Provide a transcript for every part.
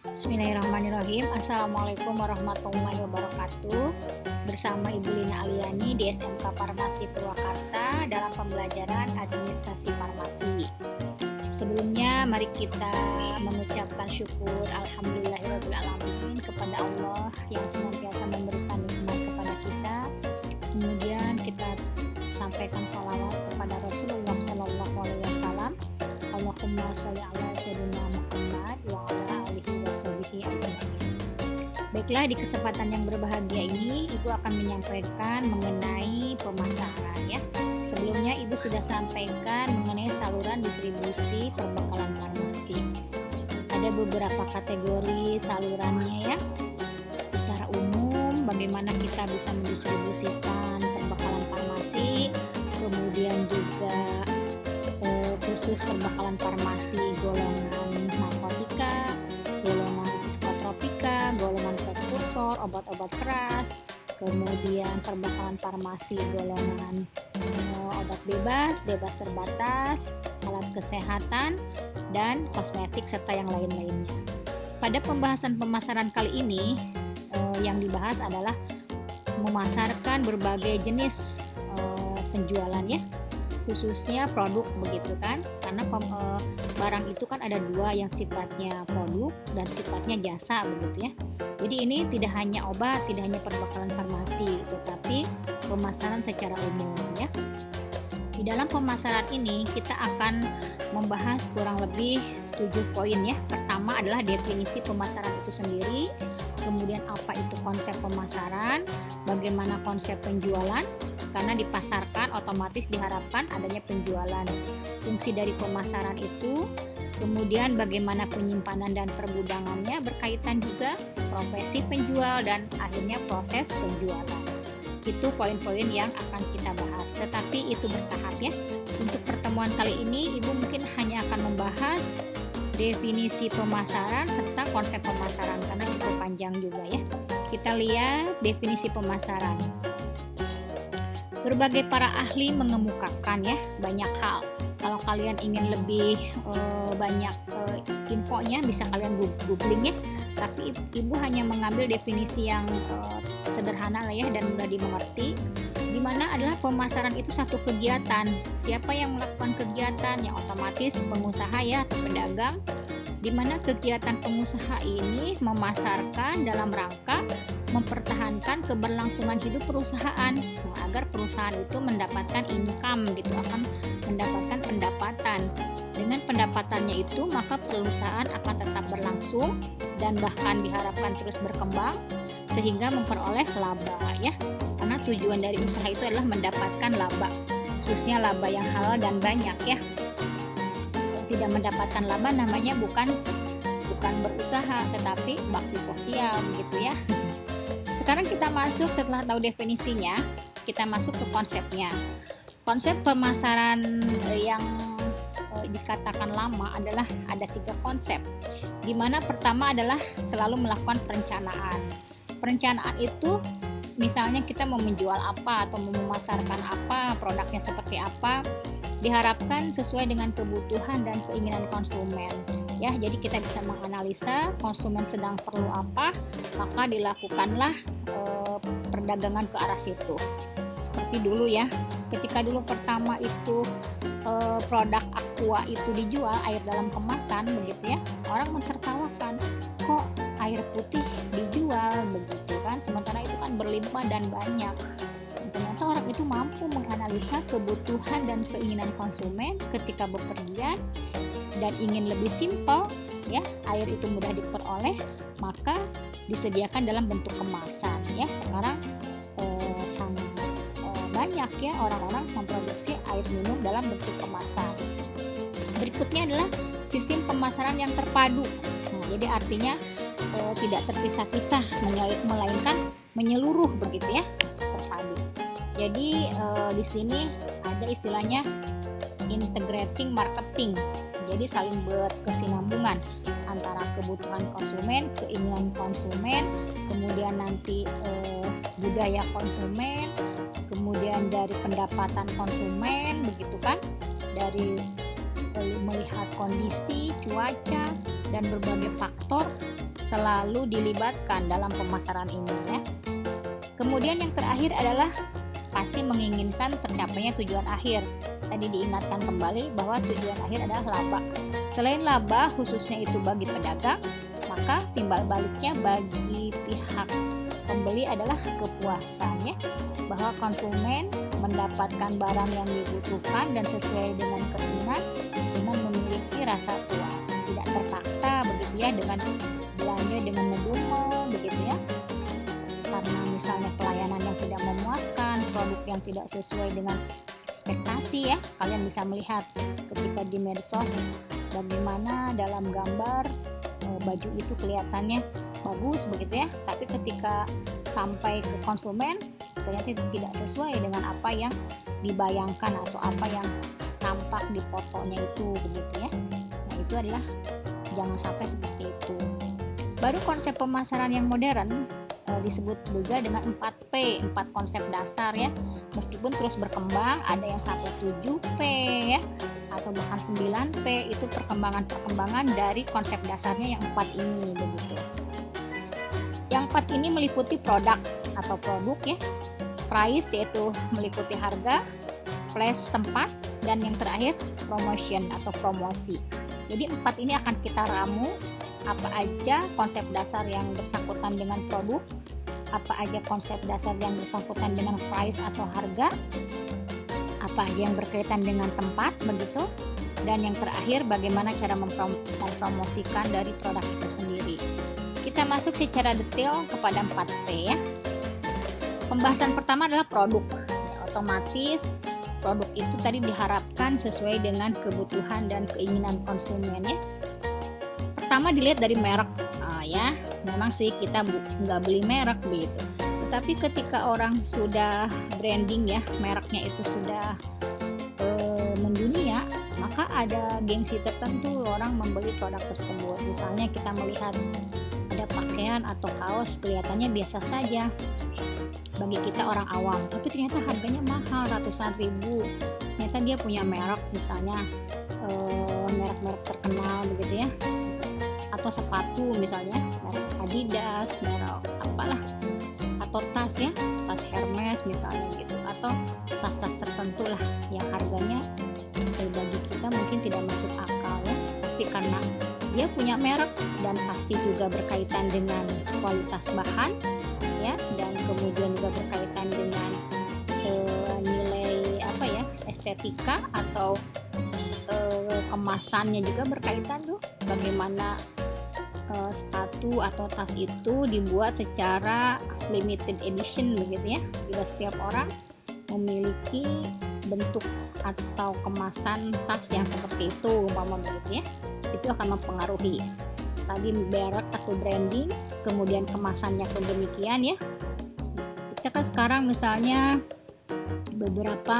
Bismillahirrahmanirrahim. Assalamualaikum warahmatullahi wabarakatuh. Bersama Ibu Lina Aliani di SMK Farmasi Purwakarta dalam pembelajaran administrasi farmasi. Sebelumnya mari kita mengucapkan syukur alhamdulillahirobbilalamin kepada Allah yang senantiasa memberikan nikmat kepada kita. Kemudian kita sampaikan sholawat kepada Rasulullah Shallallahu Alaihi Wasallam. Allahumma sholli ala sayyidina Muhammad wa ala alihi washabihi ajmain. Baiklah, di kesempatan yang berbahagia ini Ibu akan menyampaikan mengenai pemasaran ya. Sebelumnya Ibu sudah sampaikan mengenai saluran distribusi perbekalan farmasi. Ada beberapa kategori salurannya ya. Secara umum bagaimana kita bisa mendistribusikan perbekalan farmasi, kemudian juga khusus perbekalan farmasi golongan narkotika, golongan psikotropika, golongan prekursor, obat-obat keras, kemudian perbekalan farmasi golongan obat bebas, bebas terbatas, alat kesehatan, dan kosmetik serta yang lain-lainnya. Pada pembahasan pemasaran kali ini yang dibahas adalah memasarkan berbagai jenis penjualan ya, khususnya produk begitu kan, karena barang itu kan ada dua, yang sifatnya produk dan sifatnya jasa begitu ya. Jadi ini tidak hanya obat, tidak hanya perbekalan farmasi, tetapi pemasaran secara umum ya. Di dalam pemasaran ini kita akan membahas kurang lebih 7 poin ya. Pertama adalah definisi pemasaran itu sendiri, kemudian apa itu konsep pemasaran, bagaimana konsep penjualan, karena dipasarkan otomatis diharapkan adanya penjualan. Fungsi dari pemasaran itu, kemudian bagaimana penyimpanan dan pergudangannya, berkaitan juga profesi penjual, dan akhirnya proses penjualan. Itu poin-poin yang akan kita bahas, tetapi itu bertahap ya. Untuk pertemuan kali ini Ibu mungkin hanya akan membahas definisi pemasaran serta konsep pemasaran karena cukup panjang juga ya. Kita lihat definisi pemasaran. Berbagai para ahli mengemukakan ya banyak hal. Kalau kalian ingin lebih banyak infonya bisa kalian googling ya. Tapi Ibu hanya mengambil definisi yang sederhana lah ya dan mudah dimengerti. Di mana adalah pemasaran itu satu kegiatan. Siapa yang melakukan kegiatan? Yang otomatis pengusaha ya atau pedagang. Di mana kegiatan pengusaha ini memasarkan dalam rangka mempertahankan keberlangsungan hidup perusahaan, agar perusahaan itu mendapatkan income gitu, akan mendapatkan pendapatan. Dengan pendapatannya itu maka perusahaan akan tetap berlangsung dan bahkan diharapkan terus berkembang sehingga memperoleh laba ya. Karena tujuan dari usaha itu adalah mendapatkan laba, khususnya laba yang halal dan banyak ya. Tidak mendapatkan laba namanya bukan berusaha tetapi bakti sosial begitu ya. Sekarang kita masuk, setelah tahu definisinya kita masuk ke konsepnya. Konsep pemasaran yang dikatakan lama adalah ada 3 konsep, dimana pertama adalah selalu melakukan perencanaan. Perencanaan itu misalnya kita mau menjual apa atau mau memasarkan apa, produknya seperti apa, diharapkan sesuai dengan kebutuhan dan keinginan konsumen ya. Jadi kita bisa menganalisa konsumen sedang perlu apa, maka dilakukanlah perdagangan ke arah situ. Seperti dulu ya, ketika dulu pertama itu produk Aqua itu dijual, air dalam kemasan begitu ya, orang mentertawakan, kok air putih dijual begitu kan, sementara itu kan berlimpah dan banyak. Ternyata orang itu mampu menganalisa kebutuhan dan keinginan konsumen ketika bepergian dan ingin lebih simpel ya, air itu mudah diperoleh, maka disediakan dalam bentuk kemasan ya. Sekarang sangat banyak ya orang-orang memproduksi air minum dalam bentuk kemasan. Berikutnya adalah sistem pemasaran yang terpadu. Nah, jadi artinya tidak terpisah-pisah, melainkan menyeluruh begitu ya, terpadu. Jadi di sini ada istilahnya integrating marketing. Jadi saling berkesinambungan antara kebutuhan konsumen, keinginan konsumen, kemudian nanti budaya konsumen, kemudian dari pendapatan konsumen begitu kan, dari melihat kondisi cuaca dan berbagai faktor selalu dilibatkan dalam pemasaran ini ya. Kemudian yang terakhir adalah pasti menginginkan tercapainya tujuan akhir. Tadi diingatkan kembali bahwa tujuan akhir adalah laba. Selain laba khususnya itu bagi pedagang, maka timbal baliknya bagi pihak pembeli adalah kepuasan ya, bahwa konsumen mendapatkan barang yang dibutuhkan dan sesuai dengan keinginan dengan memiliki rasa puas, tidak terpaksa begitu ya dengan belanja dengan ngedumel begitu ya, karena misalnya pelayanan yang tidak memuaskan, produk yang tidak sesuai dengan ekspektasi ya. Kalian bisa melihat ketika di medsos bagaimana dalam gambar baju itu kelihatannya bagus begitu ya, tapi ketika sampai ke konsumen ternyata tidak sesuai dengan apa yang dibayangkan atau apa yang tampak di fotonya itu begitu ya. Nah itu adalah jangan sampai seperti itu. Baru konsep pemasaran yang modern disebut juga dengan 4P, 4 konsep dasar ya. Meskipun terus berkembang, ada yang sampai 7P ya, atau bahkan 9P, itu perkembangan-perkembangan dari konsep dasarnya yang 4 ini begitu. Yang 4 ini meliputi produk atau produk ya, price yaitu meliputi harga, place tempat, dan yang terakhir promotion atau promosi. Jadi 4 ini akan kita ramu apa aja konsep dasar yang bersangkutan dengan produk, apa aja konsep dasar yang bersangkutan dengan price atau harga, apa aja yang berkaitan dengan tempat begitu, dan yang terakhir bagaimana cara mempromosikan dari produk itu sendiri. Kita masuk secara detail kepada 4P ya. Pembahasan pertama adalah produk. Otomatis produk itu tadi diharapkan sesuai dengan kebutuhan dan keinginan konsumen ya. Pertama dilihat dari merek ya, memang sih kita nggak beli merek begitu, tetapi ketika orang sudah branding ya, mereknya itu sudah mendunia, maka ada gengsi tertentu orang membeli produk tersebut. Misalnya kita melihat ada pakaian atau kaos kelihatannya biasa saja bagi kita orang awam, tapi ternyata harganya mahal ratusan ribu. Ternyata dia punya merek, misalnya merek-merek terkenal begitu ya, atau sepatu misalnya merek Adidas, merek apalah, atau tas ya, tas Hermes misalnya gitu, atau tas-tas tertentu lah yang harganya bagi kita mungkin tidak masuk akal ya, tapi karena dia punya merek dan pasti juga berkaitan dengan kualitas bahan ya, dan kemudian juga berkaitan dengan nilai apa ya, estetika atau kemasannya juga berkaitan tuh, bagaimana sepatu atau tas itu dibuat secara limited edition begitu ya. Tidak setiap orang memiliki bentuk atau kemasan tas yang seperti itu umpama begitu ya. Itu akan mempengaruhi tadi merek atau branding, kemudian kemasannya pun demikian ya. Kita kan sekarang misalnya beberapa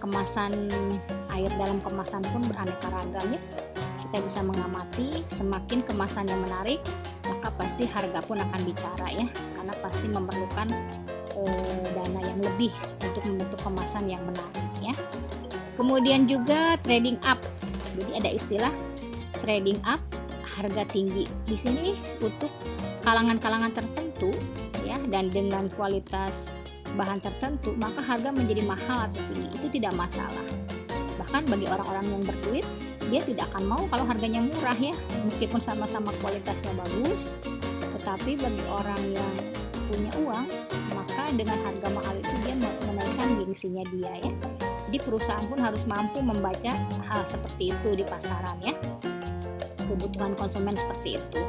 kemasan air dalam kemasan pun beraneka ragam ya. Kita bisa mengamati semakin kemasannya menarik, maka pasti harga pun akan bicara ya, karena pasti memerlukan dana yang lebih untuk membentuk kemasan yang menarik ya. Kemudian juga trading up. Jadi ada istilah trading up, harga tinggi. Di sini untuk kalangan-kalangan tertentu ya, dan dengan kualitas bahan tertentu, maka harga menjadi mahal atau tinggi itu tidak masalah. Bahkan bagi orang-orang yang berduit, dia tidak akan mau kalau harganya murah ya, meskipun sama-sama kualitasnya bagus, tetapi bagi orang yang punya uang, maka dengan harga mahal itu dia menaikkan gengsinya dia ya. Jadi perusahaan pun harus mampu membaca hal seperti itu di pasaran ya, kebutuhan konsumen seperti itu.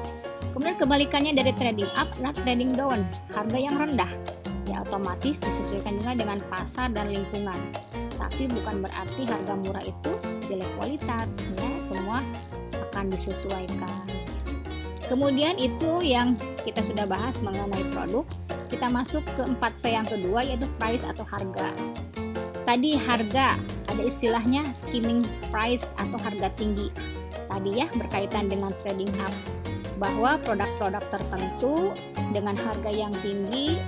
Kemudian kebalikannya dari trading up adalah trading down, harga yang rendah ya, otomatis disesuaikan juga dengan pasar dan lingkungan. Tapi bukan berarti harga murah itu jelek kualitas ya, semua akan disesuaikan. Kemudian itu yang kita sudah bahas mengenai produk. Kita masuk ke 4P yang kedua, yaitu price atau harga. Tadi harga, ada istilahnya skimming price atau harga tinggi. Tadi ya berkaitan dengan trading up, bahwa produk-produk tertentu dengan harga yang tinggi,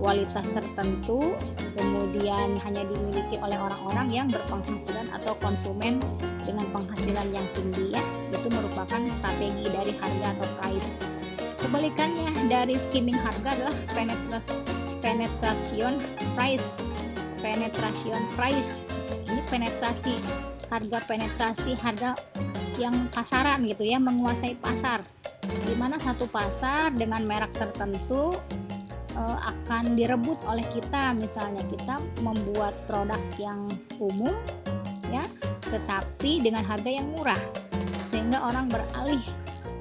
kualitas tertentu, kemudian hanya dimiliki oleh orang-orang yang berpenghasilan atau konsumen dengan penghasilan yang tinggi ya. Itu merupakan strategi dari harga atau price. Kebalikannya dari skimming harga adalah penetration price. Ini penetrasi harga yang pasaran gitu ya, menguasai pasar. Di mana satu pasar dengan merek tertentu akan direbut oleh kita. Misalnya kita membuat produk yang umum ya, tetapi dengan harga yang murah, sehingga orang beralih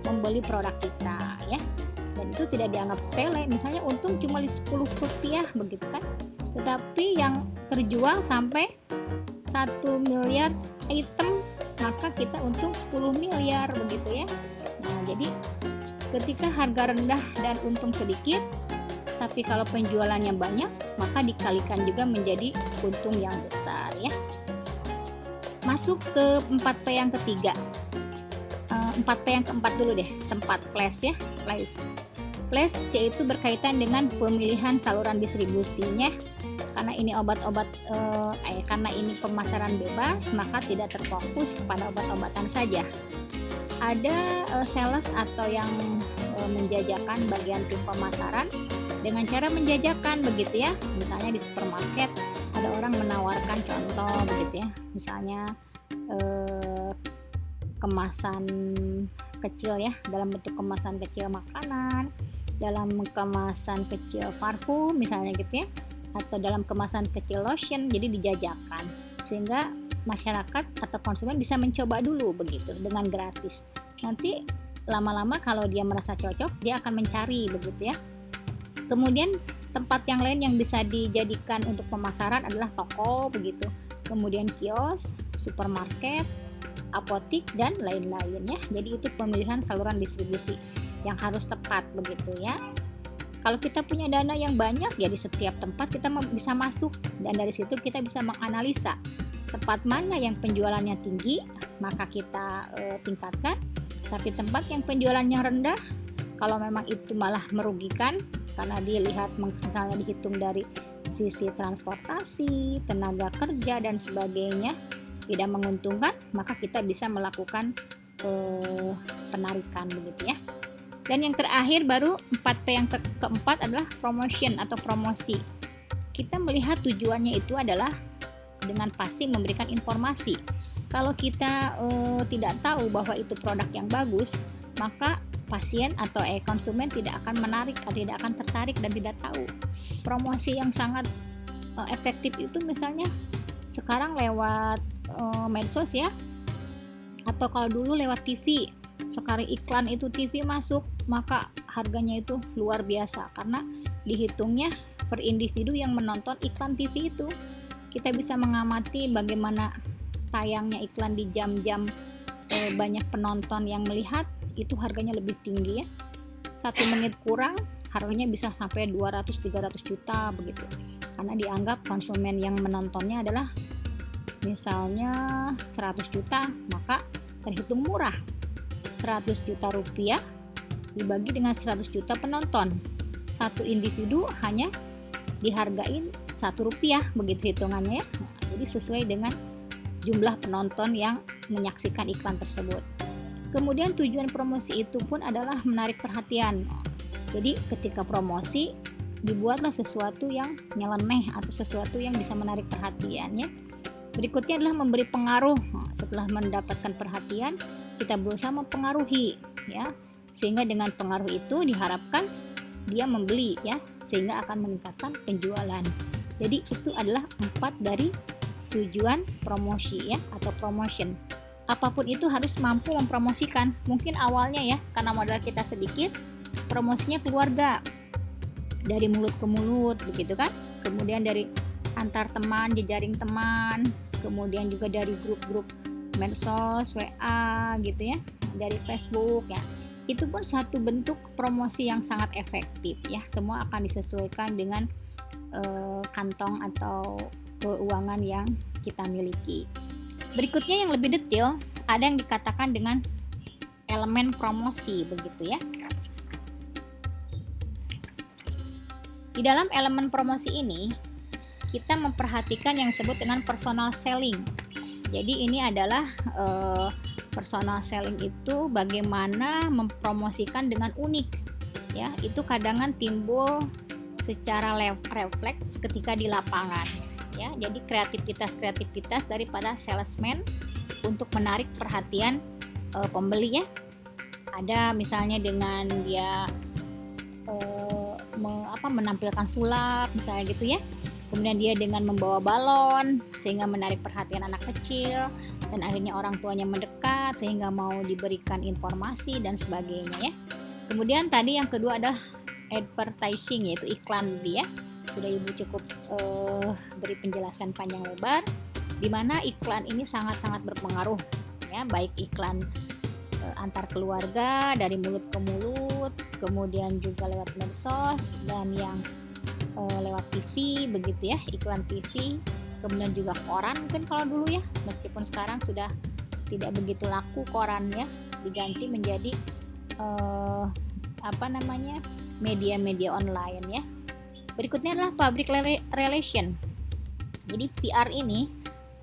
membeli produk kita ya. Dan itu tidak dianggap sepele, misalnya untung cuma Rp10 begitu kan, tetapi yang terjual sampai 1 miliar item, maka kita untung 10 miliar begitu ya. Nah, jadi ketika harga rendah dan untung sedikit, tapi kalau penjualannya banyak, maka dikalikan juga menjadi untung yang besar ya. Masuk ke 4P yang ketiga. 4P yang keempat dulu deh, tempat place ya, place yaitu berkaitan dengan pemilihan saluran distribusinya. Karena ini karena ini pemasaran bebas, maka tidak terfokus kepada obat-obatan saja. Ada sales atau yang menjajakan bagian tim pemasaran dengan cara menjajakan begitu ya. Misalnya di supermarket ada orang menawarkan contoh begitu ya, misalnya kemasan kecil ya, dalam bentuk kemasan kecil makanan, dalam kemasan kecil parfum misalnya gitu ya, atau dalam kemasan kecil lotion, jadi dijajakan sehingga masyarakat atau konsumen bisa mencoba dulu begitu dengan gratis. Nanti lama-lama kalau dia merasa cocok, dia akan mencari begitu ya. Kemudian tempat yang lain yang bisa dijadikan untuk pemasaran adalah toko begitu, kemudian kios, supermarket, apotik dan lain-lain ya. Jadi itu pemilihan saluran distribusi yang harus tepat begitu ya. Kalau kita punya dana yang banyak ya, di setiap tempat kita bisa masuk, dan dari situ kita bisa menganalisa tempat mana yang penjualannya tinggi, maka kita tingkatkan. Tapi tempat yang penjualannya rendah, kalau memang itu malah merugikan karena dilihat misalnya dihitung dari sisi transportasi, tenaga kerja dan sebagainya, tidak menguntungkan, maka kita bisa melakukan penarikan begitu ya. Dan yang terakhir baru 4P yang keempat adalah promotion atau promosi. Kita melihat tujuannya itu adalah dengan pasti memberikan informasi. Kalau kita tidak tahu bahwa itu produk yang bagus, maka pasien atau konsumen tidak akan tertarik dan tidak tahu. Promosi yang sangat efektif itu misalnya sekarang lewat medsos ya, atau kalau dulu lewat TV. Sekarang iklan itu TV masuk, maka harganya itu luar biasa karena dihitungnya per individu yang menonton iklan TV itu. Kita bisa mengamati bagaimana tayangnya iklan di jam-jam banyak penonton yang melihat, itu harganya lebih tinggi ya. 1 menit kurang harganya bisa sampai 200-300 juta begitu, karena dianggap konsumen yang menontonnya adalah misalnya 100 juta, maka terhitung murah. 100 juta rupiah dibagi dengan 100 juta penonton, satu individu hanya dihargain 1 rupiah begitu hitungannya ya. Jadi sesuai dengan jumlah penonton yang menyaksikan iklan tersebut. Kemudian tujuan promosi itu pun adalah menarik perhatian. Jadi ketika promosi dibuatlah sesuatu yang nyeleneh atau sesuatu yang bisa menarik perhatian ya. Berikutnya adalah memberi pengaruh. Setelah mendapatkan perhatian, kita berusaha mempengaruhi ya, sehingga dengan pengaruh itu diharapkan dia membeli ya, sehingga akan meningkatkan penjualan. Jadi itu adalah 4 dari tujuan promosi ya, atau promotion. Apapun itu harus mampu mempromosikan. Mungkin awalnya ya, karena modal kita sedikit, promosinya keluarga, dari mulut ke mulut begitu kan, kemudian dari antar teman, jejaring teman, kemudian juga dari grup-grup medsos, WA gitu ya, dari Facebook ya. Itu pun satu bentuk promosi yang sangat efektif ya. Semua akan disesuaikan dengan kantong atau keuangan yang kita miliki. Berikutnya yang lebih detail, ada yang dikatakan dengan elemen promosi begitu ya. Di dalam elemen promosi ini, kita memperhatikan yang disebut dengan personal selling. Jadi ini adalah personal selling itu bagaimana mempromosikan dengan unik. ya, itu kadang timbul secara refleks ketika di lapangan ya. Jadi kreativitas daripada salesman untuk menarik perhatian pembeli ya. Ada misalnya dengan dia menampilkan sulap misalnya gitu ya. Kemudian dia dengan membawa balon sehingga menarik perhatian anak kecil, dan akhirnya orang tuanya mendekat sehingga mau diberikan informasi dan sebagainya ya. Kemudian tadi yang kedua adalah advertising, yaitu iklan dia. Sudah Ibu cukup beri penjelasan panjang lebar, di mana iklan ini sangat-sangat berpengaruh ya, baik iklan antar keluarga dari mulut ke mulut, kemudian juga lewat medsos, dan yang lewat TV begitu ya, iklan TV, kemudian juga koran mungkin kalau dulu ya, meskipun sekarang sudah tidak begitu laku koran ya, diganti menjadi media-media online ya. Berikutnya adalah public relation. Jadi PR ini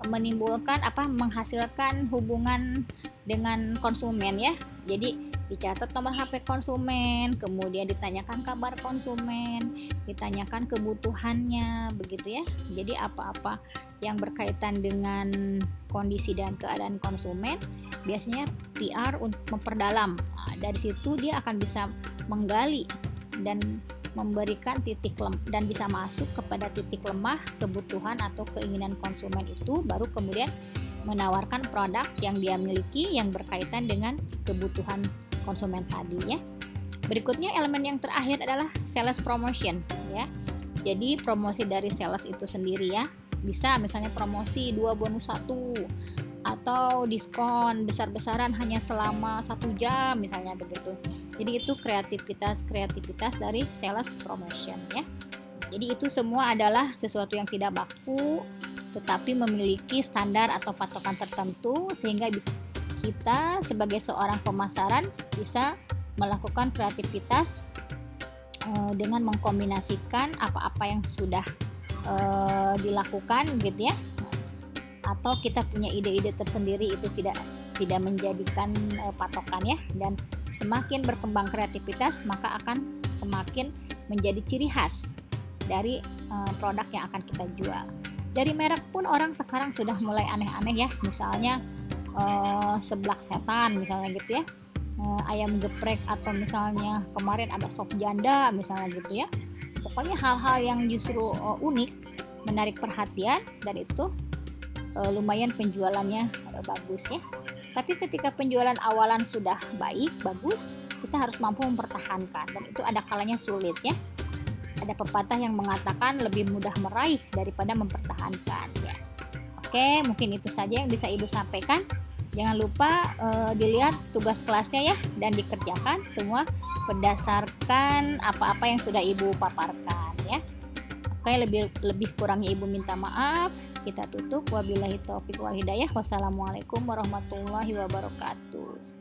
menghasilkan hubungan dengan konsumen ya. Jadi dicatat nomor HP konsumen, kemudian ditanyakan kabar konsumen, ditanyakan kebutuhannya begitu ya. Jadi apa-apa yang berkaitan dengan kondisi dan keadaan konsumen biasanya PR untuk memperdalam. Nah, dari situ dia akan bisa menggali dan memberikan titik dan bisa masuk kepada titik lemah kebutuhan atau keinginan konsumen itu, baru kemudian menawarkan produk yang dia miliki yang berkaitan dengan kebutuhan konsumen tadi ya. Berikutnya elemen yang terakhir adalah sales promotion ya. Jadi promosi dari sales itu sendiri ya, bisa misalnya promosi 2 bonus 1 atau diskon besar-besaran hanya selama 1 jam misalnya begitu. Jadi itu kreativitas dari sales promotion ya. Jadi itu semua adalah sesuatu yang tidak baku, tetapi memiliki standar atau patokan tertentu sehingga kita sebagai seorang pemasaran bisa melakukan kreativitas dengan mengkombinasikan apa-apa yang sudah dilakukan gitu ya, atau kita punya ide-ide tersendiri, itu tidak menjadikan patokan ya. Dan semakin berkembang kreativitas maka akan semakin menjadi ciri khas dari produk yang akan kita jual. Dari merek pun orang sekarang sudah mulai aneh-aneh ya, misalnya seblak setan misalnya gitu ya, ayam geprek, atau misalnya kemarin ada sop janda misalnya gitu ya. Pokoknya hal-hal yang justru unik, menarik perhatian, dan itu lumayan penjualannya bagus ya. Tapi ketika penjualan awalan sudah bagus, kita harus mampu mempertahankan, dan itu ada kalanya sulit ya. Ada pepatah yang mengatakan lebih mudah meraih daripada mempertahankan ya. Oke, mungkin itu saja yang bisa Ibu sampaikan. Jangan lupa dilihat tugas kelasnya ya, dan dikerjakan semua berdasarkan apa-apa yang sudah Ibu paparkan ya. Oke, lebih kurangnya Ibu minta maaf. Kita tutup. Wabillahi taufiq wal hidayah. Wassalamualaikum warahmatullahi wabarakatuh.